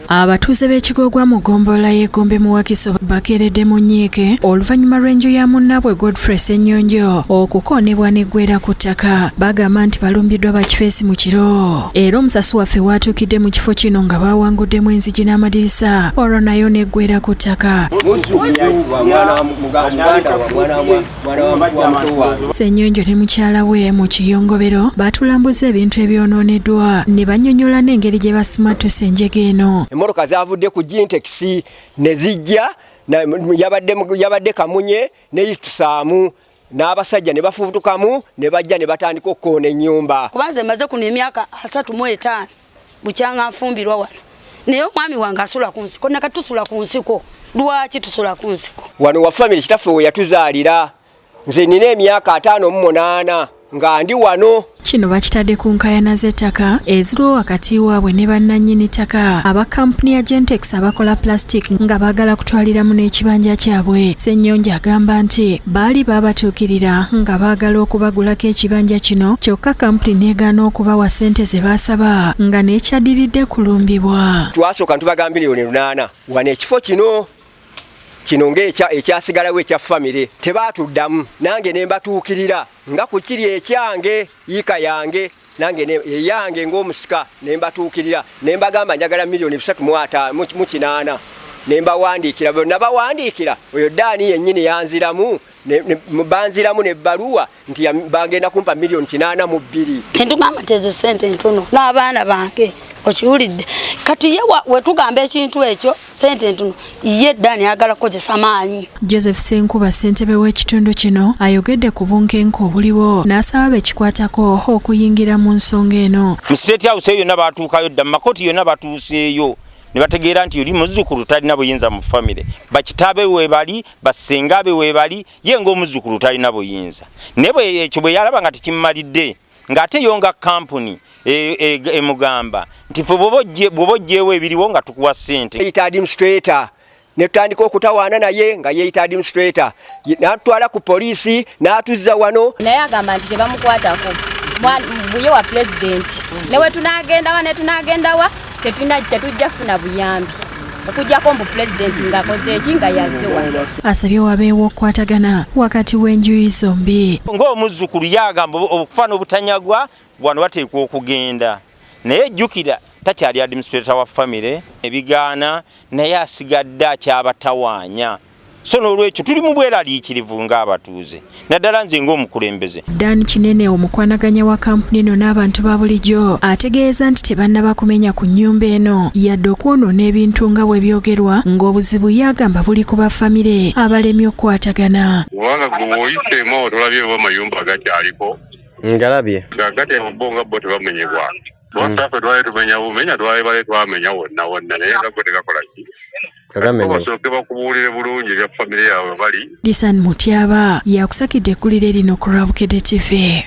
Abatuuze b'ekigogwa mu ggombolola y'Egombe mu Wakiso bakeeredde mu nnyiike oluvannyuma lw'enju ya munnaabwe Godfrey Ssennyonjo okukoonebwa n'eggweera ku ttaka. Bagamba nti balumbiddwa bakifeesi mu kiro. Era omusasi waffe waatuukidde mu kifo kino nga bawanguddemu enzigi n'amadirisa olwo nayo n'eggweera ku ttaka. Ssennyonjo ne mukyala we mu kiyongobero baatulambuza ebintu ebyonooneddwa ne bannyonnyola n'engeri gye basimattuse enjege eno. Emmotoka zavudde ku Jintex ne zijja yabadde Kamunye ne yitusaamu n'abasajja ne bafubutukamu ne bajja ne batandika okkoona ennyumba. Kubanze maze kuno emyaka 35 bukyanga nfumbirwa wano. Naye omwami wange asula ku nsiko nakati tusula ku nsiko. Lwaki tusula ku nsiko? Wano wa family kitaffe we yatuzaalira. Nze nina emyaka 58 nga ndi wano. Kino bakitadde ku nkaayana z'ettaka eziriwo wakati waabwe ne bannannyini ttaka aba kampuni ya Gentex abakola plastic nga baagala kutwaliramu n'ekibanja kyabwe. Ssennyonjo agamba nti baali babatuukirira nga baagala okubagulako ekibanja kino kyokka kampuni n'egaana okubawa ssente ze baasaba nga n'ekyaddiridde kulumbibwa. Twasooka ntubaga miliyoni 8 wano ekifo kino ekyasigalawo ekya famire tebaatuddamu nange ne mbatuukirira nga ku kiri ekyange yiika yange nange eyange ng'omusika ne mbatuukirira ne mbagamba njagala miliyoni 3.8 ne mbawandiikira bonna bawandiikira oyo Dani yennyini yanziramu banziramu n'ebbaluwa nti bagenda kumpa miliyoni 82. Entugamba tezo ssente ntono n'abaana bange okiwulidde kati ye wetugamba ekintu ekyo ssente ntono ye Dani ayagala kukozesa maanyi. Joseph Ssenkuba ssentebe w'ekitundu kino ayogedde ku bunkenke obuliwo n'asaba bekikwatako okuyingira mu nsonga eno. Mu State House yonna baatuukayo dda mu makoti yonna batuuseeyo ne bategeera nti oli muzzukulu talina buyinza mu famire. Bakitaabe weebali bassenga be weebali ye ng'omuzzukulu talina buyinza. Naye bwe ekyo bwe yalaba nga tekimmalidde ng'ate yonga kampuni emugamba nti ffe bw'oba oggyeewo ebiriwo nga tukuwa ssente. Yeyita administrator ne tutandika okutawaana naye nga yeyita administrator n'atutwala ku poliisi n'atuzza wano. Naye agamba nti tebamukwatako buye wa pulezidenti newe tunaagendawa ne tunaagendawa tetujja funa buyambi okujjako mbu pulezidenti ng'akoze eki nga yazzewa. Asabye wabeewo okukwatagana wakati w'enjuyi zombi. Ng'omuzzukulu yagamba okufaana obutanyagwa wano bateekwa okugenda naye jjukira takyali administrator wa famire ebigaana naye asigadde akyabatawaanya. So n'olwekyo tuli mu bweraliikirivu ng'abatuuze naddala nze ng'omukulembeze. Dan Kinene omukwanaganya wa kampuni eno n'abantu ba bulijjo ategeeza nti tebannaba kumenya ku nnyumba eno yadde okwonoona ebintu nga bwe byogerwa ng'obuzibu yagamba buli ku bafamire abalemye okukwatagana. Kubanga gwe oyiseemu otolabye oba amayumba agakyaliko ngalabye gagate mu bo nga bo tebamenyebwa. Bwasaffe twali tumenya bumenya twali bale twamenya wonna naye nga gwe tegakola ki basooke bakubuulire bulungi ebya famire yaabwe bali. Lisan Mutyaba yakusakidde eggulire lino ku Lwabukedde TV.